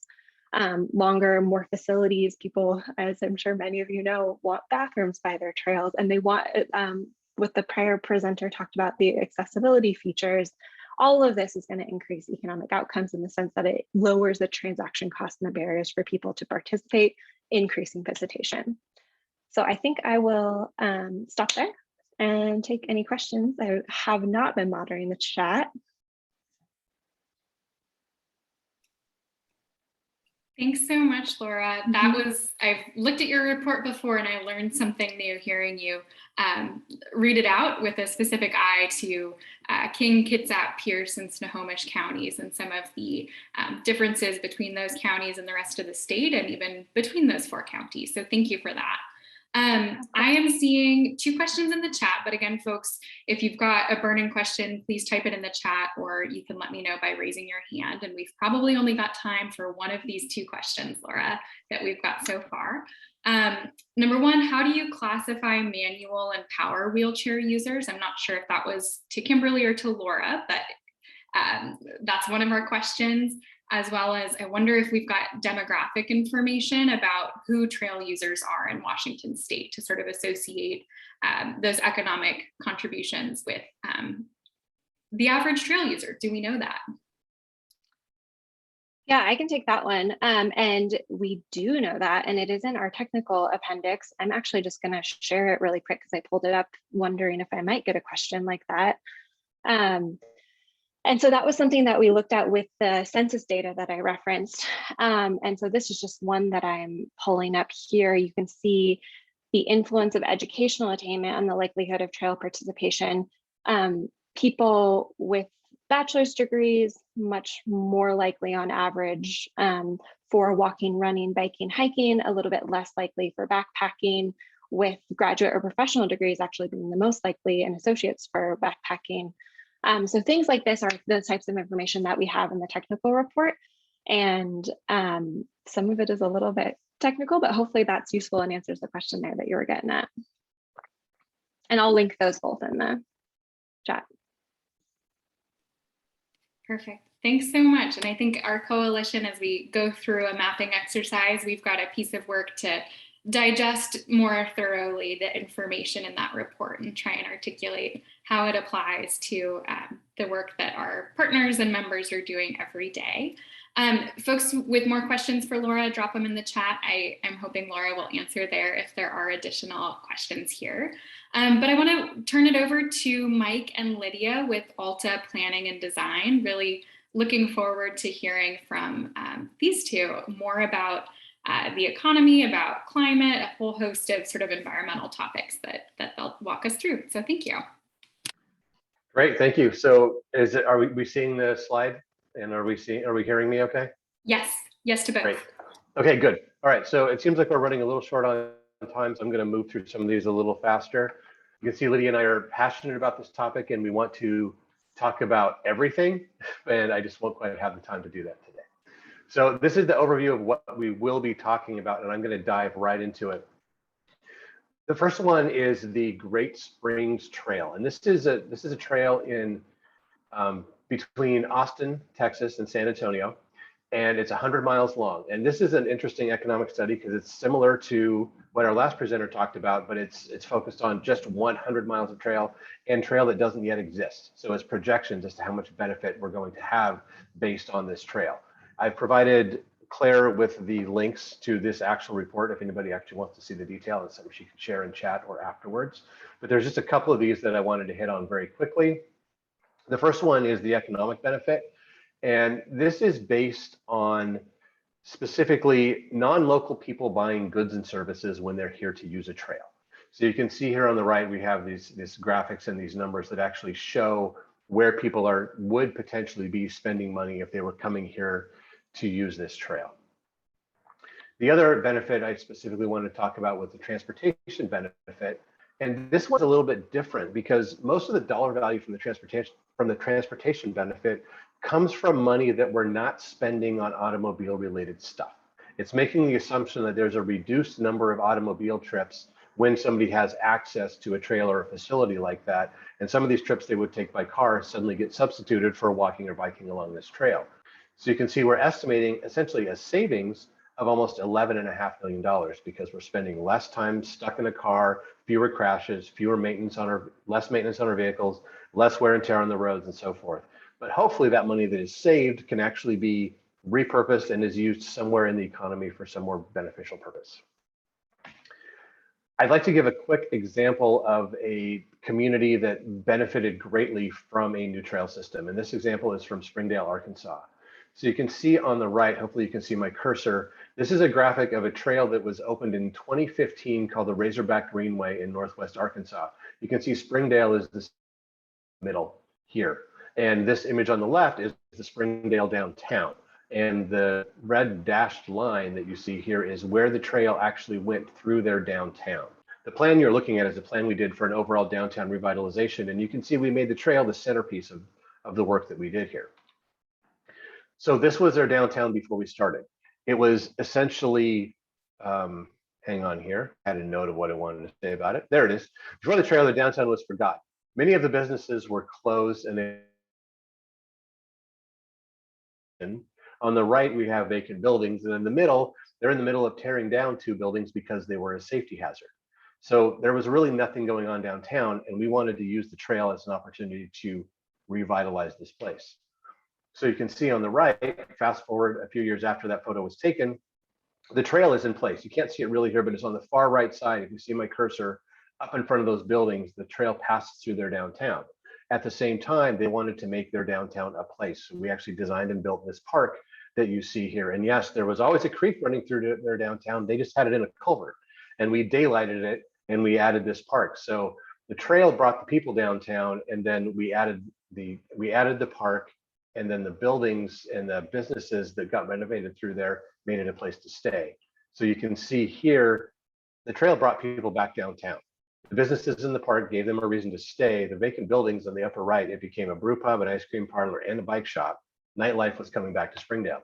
longer, more facilities. People, as I'm sure many of you know, want bathrooms by their trails, and they want, what the prior presenter talked about, the accessibility features. All of this is going to increase economic outcomes in the sense that it lowers the transaction costs and the barriers for people to participate, increasing visitation. So I think I will stop there and take any questions. I have not been monitoring the chat. Thanks so much, Laura. That was, I've looked at your report before and I learned something new hearing you read it out with a specific eye to King, Kitsap, Pierce, and Snohomish counties and some of the differences between those counties and the rest of the state and even between those 4 counties. So thank you for that. I am seeing 2 questions in the chat, but again, folks, if you've got a burning question, please type it in the chat, or you can let me know by raising your hand. And we've probably only got time for one of these 2 questions, Laura, that we've got so far. Number 1, how do you classify manual and power wheelchair users? I'm not sure if that was to Kimberly or to Laura, but that's one of our questions. As well as, I wonder if we've got demographic information about who trail users are in Washington state to sort of associate those economic contributions with the average trail user. Do we know that? Yeah, I can take that one. And we do know that, and it is in our technical appendix. I'm actually just going to share it really quick because I pulled it up wondering if I might get a question like that. And so that was something that we looked at with the census data that I referenced. And so this is just one that I'm pulling up here. You can see the influence of educational attainment on the likelihood of trail participation. People with bachelor's degrees, much more likely on average for walking, running, biking, hiking, a little bit less likely for backpacking, with graduate or professional degrees actually being the most likely, and associates for backpacking. So things like this are the types of information that we have in the technical report. And some of it is a little bit technical, but hopefully that's useful and answers the question there that you were getting at. And I'll link those both in the chat. Perfect. Thanks so much. And I think our coalition, as we go through a mapping exercise, we've got a piece of work to digest more thoroughly the information in that report and try and articulate how it applies to the work that our partners and members are doing every day. Folks with more questions for Laura, drop them in the chat. I'm hoping Laura will answer there if there are additional questions here. But I want to turn it over to Mike and Lydia with Alta Planning and Design. Really looking forward to hearing from these 2 more about the economy, about climate, a whole host of sort of environmental topics that they'll walk us through. So thank you. Great, thank you. So are we seeing the slide, and are we hearing me okay? Yes, yes to both. Great. Okay, good. All right, so it seems like we're running a little short on time, so I'm going to move through some of these a little faster. You can see Lydia and I are passionate about this topic, and we want to talk about everything, and I just won't quite have the time to do that today. So this is the overview of what we will be talking about, and I'm going to dive right into it. The first one is the Great Springs Trail, and this is a trail in between Austin, Texas, and San Antonio, and it's 100 miles long. And this is an interesting economic study because it's similar to what our last presenter talked about, but it's focused on just 100 miles of trail and trail that doesn't yet exist. So it's projections as to how much benefit we're going to have based on this trail. I've provided Claire with the links to this actual report if anybody actually wants to see the detail. It's something she can share in chat or afterwards. But there's just a couple of these that I wanted to hit on very quickly. The first one is the economic benefit. And this is based on specifically non-local people buying goods and services when they're here to use a trail. So you can see here on the right, we have these graphics and these numbers that actually show where people would potentially be spending money if they were coming here to use this trail. The other benefit I specifically wanted to talk about was the transportation benefit. And this one's a little bit different because most of the dollar value from the transportation benefit comes from money that we're not spending on automobile related stuff. It's making the assumption that there's a reduced number of automobile trips when somebody has access to a trail or a facility like that. And some of these trips they would take by car suddenly get substituted for walking or biking along this trail. So you can see we're estimating essentially a savings of almost $11.5 million because we're spending less time stuck in a car, fewer crashes, less maintenance on our vehicles, less wear and tear on the roads and so forth. But hopefully that money that is saved can actually be repurposed and is used somewhere in the economy for some more beneficial purpose. I'd like to give a quick example of a community that benefited greatly from a new trail system. And this example is from Springdale, Arkansas. So you can see on the right, hopefully you can see my cursor. This is a graphic of a trail that was opened in 2015 called the Razorback Greenway in Northwest Arkansas. You can see Springdale is the middle here. And this image on the left is the Springdale downtown. And the red dashed line that you see here is where the trail actually went through their downtown. The plan you're looking at is the plan we did for an overall downtown revitalization. And you can see we made the trail the centerpiece of the work that we did here. So this was their downtown before we started. It was essentially, hang on here, I had a note of what I wanted to say about it. There it is. Before the trail, the downtown was forgotten. Many of the businesses were closed and on the right, we have vacant buildings, and in the middle, they're in the middle of tearing down 2 buildings because they were a safety hazard. So there was really nothing going on downtown, and we wanted to use the trail as an opportunity to revitalize this place. So you can see on the right, fast forward a few years after that photo was taken, the trail is in place. You can't see it really here, but it's on the far right side. If you see my cursor up in front of those buildings, the trail passes through their downtown. At the same time, they wanted to make their downtown a place. So we actually designed and built this park that you see here. And yes, there was always a creek running through their downtown. They just had it in a culvert, and we daylighted it and we added this park. So the trail brought the people downtown, and then we added the park, and then the buildings and the businesses that got renovated through there made it a place to stay. So you can see here, the trail brought people back downtown. The businesses in the park gave them a reason to stay. The vacant buildings on the upper right, it became a brew pub, an ice cream parlor, and a bike shop. Nightlife was coming back to Springdale.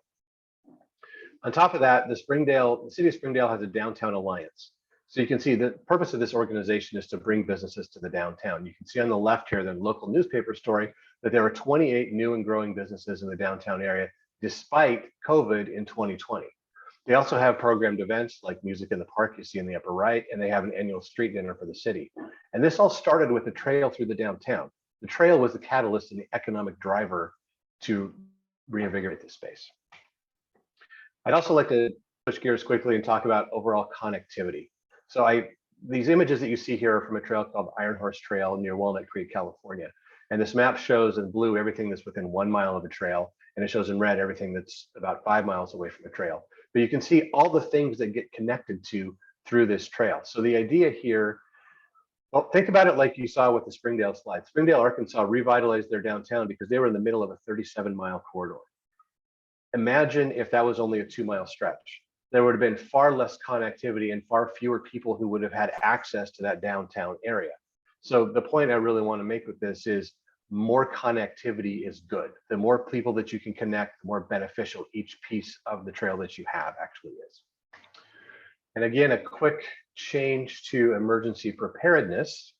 On top of that, the city of Springdale has a downtown alliance. So you can see the purpose of this organization is to bring businesses to the downtown. You can see on the left here, the local newspaper story, that there are 28 new and growing businesses in the downtown area, despite COVID in 2020. They also have programmed events like Music in the Park you see in the upper right, and they have an annual street dinner for the city. And this all started with the trail through the downtown. The trail was the catalyst and the economic driver to reinvigorate this space. I'd also like to switch gears quickly and talk about overall connectivity. So these images that you see here are from a trail called Iron Horse Trail near Walnut Creek, California. And this map shows in blue everything that's within 1 mile of a trail, and it shows in red everything that's about 5 miles away from a trail. But you can see all the things that get connected to through this trail. So the idea here, well, think about it like you saw with the Springdale slide. Springdale, Arkansas revitalized their downtown because they were in the middle of a 37-mile corridor. Imagine if that was only a 2-mile stretch. There would have been far less connectivity and far fewer people who would have had access to that downtown area. So the point I really want to make with this is more connectivity is good. The more people that you can connect, the more beneficial each piece of the trail that you have actually is. And again, a quick change to emergency preparedness.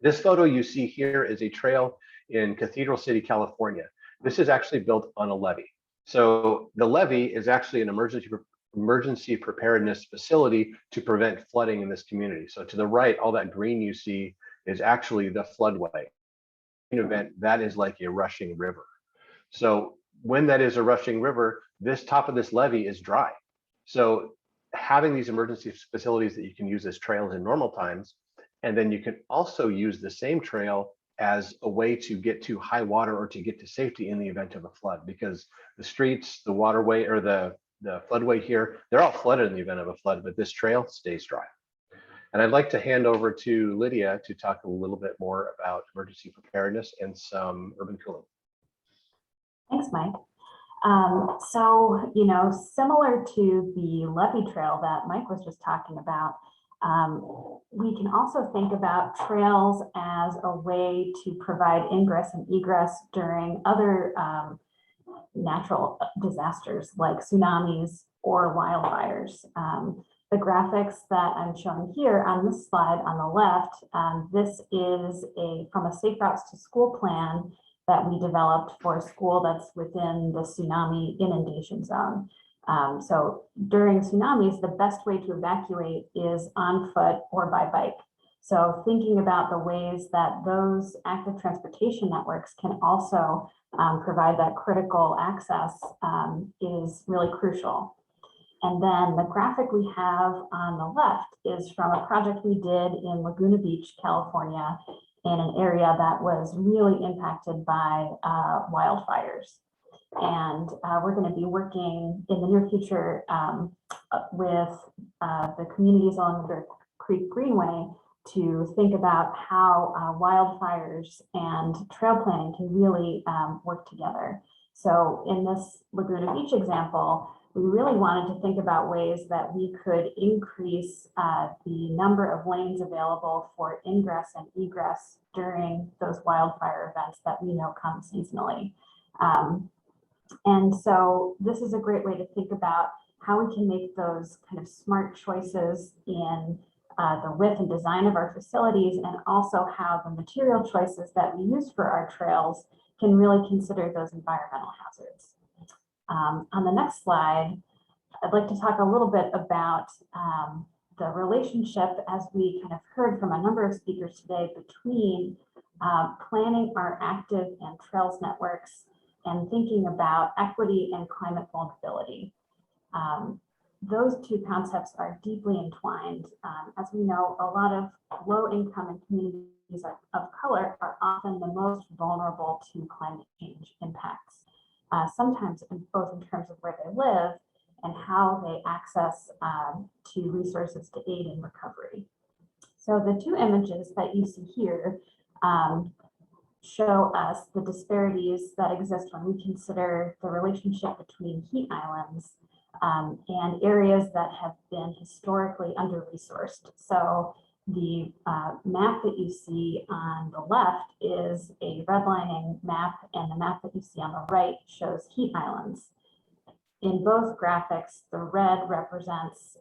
This photo you see here is a trail in Cathedral City, California. This is actually built on a levee. So the levee is actually an emergency preparedness facility to prevent flooding in this community. So to the right, all that green you see is actually the floodway. In an event, that is like a rushing river. So when that is a rushing river, this top of this levee is dry. So having these emergency facilities that you can use as trails in normal times, and then you can also use the same trail as a way to get to high water or to get to safety in the event of a flood, because the streets, the waterway, or the floodway here, they're all flooded in the event of a flood, but this trail stays dry. And I'd like to hand over to Lydia to talk a little bit more about emergency preparedness and some urban cooling. Thanks, Mike. So, similar to the levee trail that Mike was just talking about, we can also think about trails as a way to provide ingress and egress during other natural disasters like tsunamis or wildfires. The graphics that I'm showing here on this slide on the left, this is from a Safe Routes to School plan that we developed for a school that's within the tsunami inundation zone. So during tsunamis, the best way to evacuate is on foot or by bike. So thinking about the ways that those active transportation networks can also provide that critical access is really crucial. And then the graphic we have on the left is from a project we did in Laguna Beach, California, in an area that was really impacted by wildfires. And we're going to be working in the near future with the communities along the Creek Greenway to think about how wildfires and trail planning can really work together. So in this Laguna Beach example, we really wanted to think about ways that we could increase the number of lanes available for ingress and egress during those wildfire events that we know come seasonally. And so this is a great way to think about how we can make those kind of smart choices in the width and design of our facilities, and also how the material choices that we use for our trails can really consider those environmental hazards. On the next slide, I'd like to talk a little bit about the relationship, as we kind of heard from a number of speakers today, between planning our active and trails networks and thinking about equity and climate vulnerability. Those two concepts are deeply entwined. As we know, a lot of low-income and communities of color are often the most vulnerable to climate change impacts, sometimes both in terms of where they live and how they access to resources to aid in recovery. So the two images that you see here show us the disparities that exist when we consider the relationship between heat islands and areas that have been historically under-resourced. So the map that you see on the left is a redlining map, and the map that you see on the right shows heat islands. In both graphics, the red represents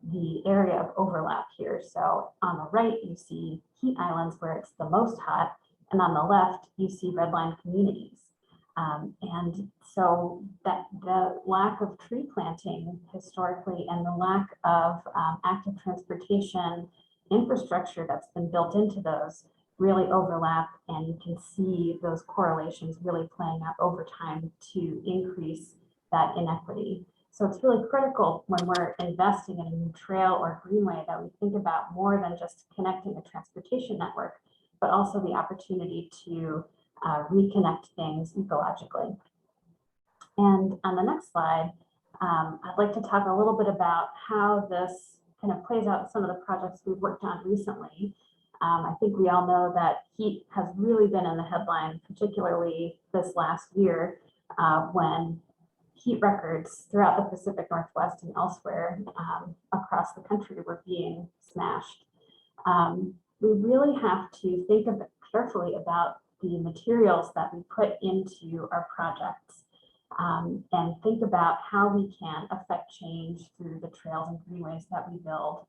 the area of overlap here. So on the right, you see heat islands where it's the most hot, and on the left, you see redlined communities. And so that the lack of tree planting historically and the lack of active transportation infrastructure that's been built into those really overlap, and you can see those correlations really playing out over time to increase that inequity. So it's really critical when we're investing in a new trail or greenway that we think about more than just connecting a transportation network, but also the opportunity to reconnect things ecologically. And on the next slide, I'd like to talk a little bit about how this kind of plays out in some of the projects we've worked on recently. I think we all know that heat has really been in the headline, particularly this last year, when heat records throughout the Pacific Northwest and elsewhere across the country were being smashed. We really have to think carefully about the materials that we put into our projects and think about how we can affect change through the trails and greenways that we build.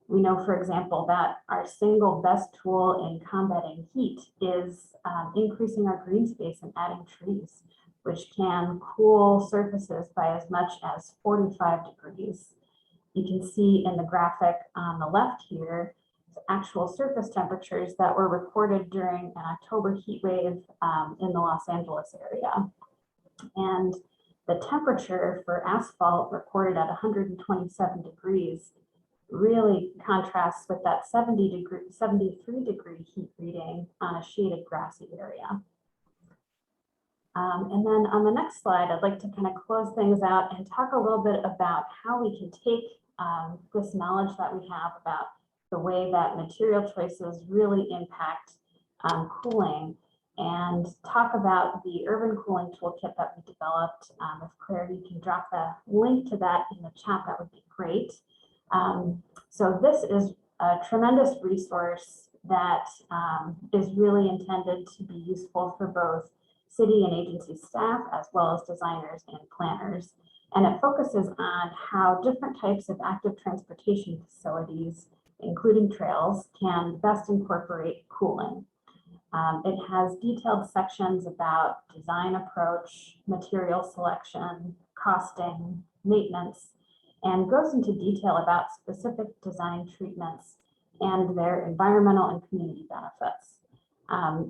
We know, for example, that our single best tool in combating heat is increasing our green space and adding trees, which can cool surfaces by as much as 45 degrees. You can see in the graphic on the left here, actual surface temperatures that were recorded during an October heat wave in the Los Angeles area. And the temperature for asphalt recorded at 127 degrees really contrasts with that 73 degree heat reading on a shaded grassy area. And then on the next slide, I'd like to kind of close things out and talk a little bit about how we can take this knowledge that we have about the way that material choices really impact cooling, and talk about the urban cooling toolkit that we developed. If Claire, you can drop the link to that in the chat, that would be great. So this is a tremendous resource that is really intended to be useful for both city and agency staff, as well as designers and planners. And it focuses on how different types of active transportation facilities, including trails, can best incorporate cooling. It has detailed sections about design approach, material selection, costing, maintenance, and goes into detail about specific design treatments and their environmental and community benefits.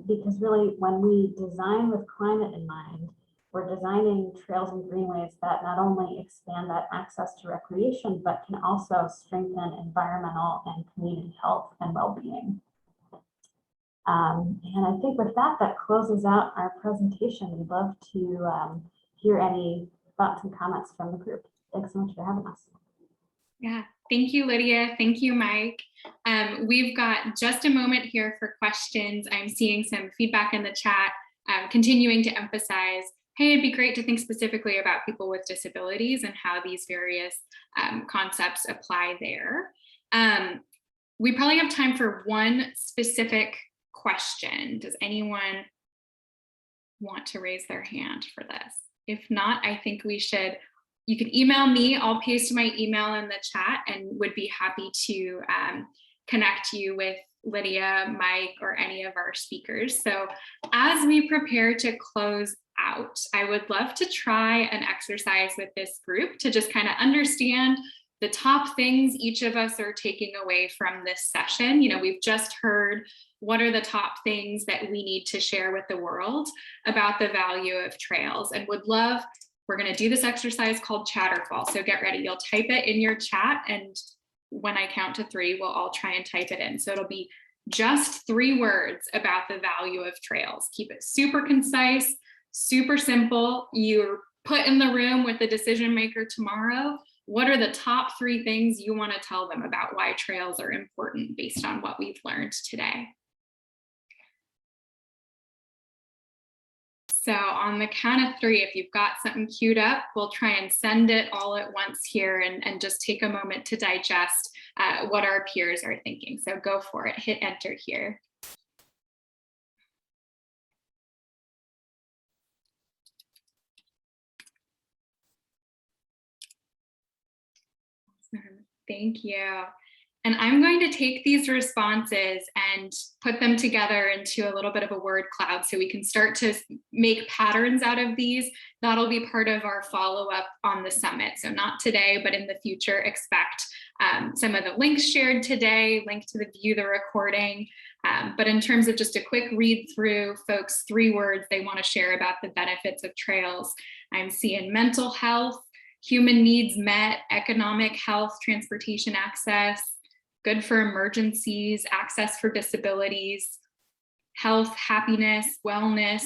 Because really, when we design with climate in mind, we're designing trails and greenways that not only expand that access to recreation, but can also strengthen environmental and community health and well-being. And I think with that, that closes out our presentation. We'd love to hear any thoughts and comments from the group. Thanks so much for having us. Yeah, thank you, Lydia. Thank you, Mike. We've got just a moment here for questions. I'm seeing some feedback in the chat, continuing to emphasize, hey, it'd be great to think specifically about people with disabilities and how these various concepts apply there. We probably have time for one specific question. Does anyone want to raise their hand for this? If not, I think we should, you can email me. I'll paste my email in the chat and would be happy to connect you with Lydia, Mike, or any of our speakers. So as we prepare to close out, I would love to try an exercise with this group to just kind of understand the top things each of us are taking away from this session. You know, we've just heard what are the top things that we need to share with the world about the value of trails, and would love, we're going to do this exercise called Chatterfall. So get ready, you'll type it in your chat, and when I count to 3, we'll all try and type it in. So it'll be just 3 words about the value of trails. Keep it super concise, super simple. You're put in the room with the decision maker tomorrow. What are the top 3 things you want to tell them about why trails are important based on what we've learned today? So on the count of 3, if you've got something queued up, we'll try and send it all at once here and just take a moment to digest what our peers are thinking. So go for it, hit enter here. Thank you. And I'm going to take these responses and put them together into a little bit of a word cloud so we can start to make patterns out of these. That'll be part of our follow-up on the summit. So not today, but in the future, expect some of the links shared today, link to view the recording. But in terms of just a quick read through, folks, 3 words they want to share about the benefits of trails. I'm seeing mental health, human needs met, economic health, transportation access, good for emergencies, access for disabilities, health, happiness, wellness,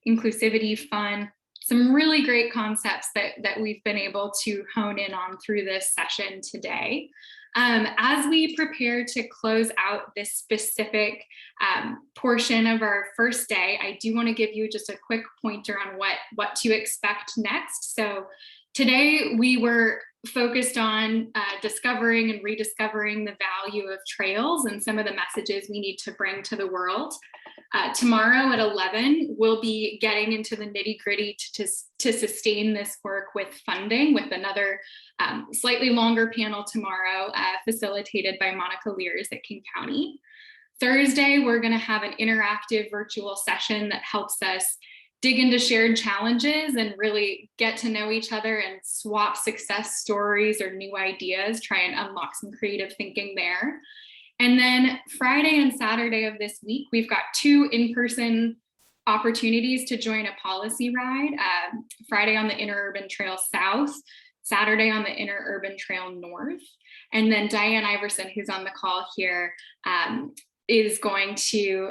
inclusivity, fun. Some really great concepts that we've been able to hone in on through this session today. As we prepare to close out this specific portion of our first day, I do want to give you just a quick pointer on what to expect next. So today we were focused on discovering and rediscovering the value of trails and some of the messages we need to bring to the world. Tomorrow at 11, we'll be getting into the nitty-gritty to sustain this work with funding, with another slightly longer panel tomorrow facilitated by Monica Lears at King County. Thursday, we're going to have an interactive virtual session that helps us dig into shared challenges and really get to know each other and swap success stories or new ideas, try and unlock some creative thinking there. And then Friday and Saturday of this week, we've got 2 in-person opportunities to join a policy ride. Friday on the Interurban Trail South, Saturday on the Interurban Trail North. And then Diane Iverson, who's on the call here, is going to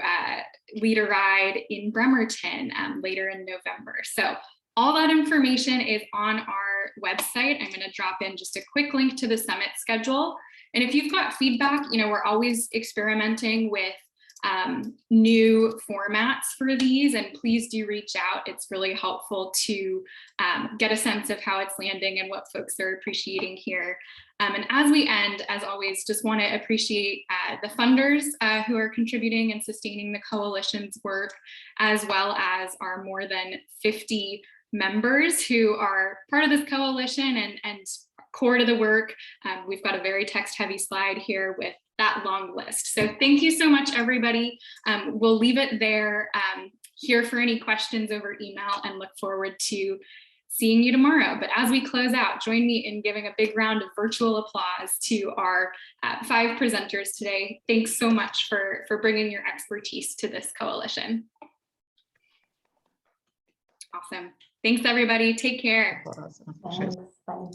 lead a ride in Bremerton later in November. So all that information is on our website. I'm going to drop in just a quick link to the summit schedule. And if you've got feedback, you know, we're always experimenting with new formats for these, and please do reach out. It's really helpful to get a sense of how it's landing and what folks are appreciating here. And as we end, as always, just want to appreciate the funders who are contributing and sustaining the coalition's work, as well as our more than 50 members who are part of this coalition and core to the work. We've got a very text-heavy slide here with that long list. So thank you so much, everybody. We'll leave it there. Here for any questions over email, and look forward to seeing you tomorrow. But as we close out, join me in giving a big round of virtual applause to our 5 presenters today. Thanks so much for bringing your expertise to this coalition. Awesome. Thanks, everybody. Take care. Thanks. Bye.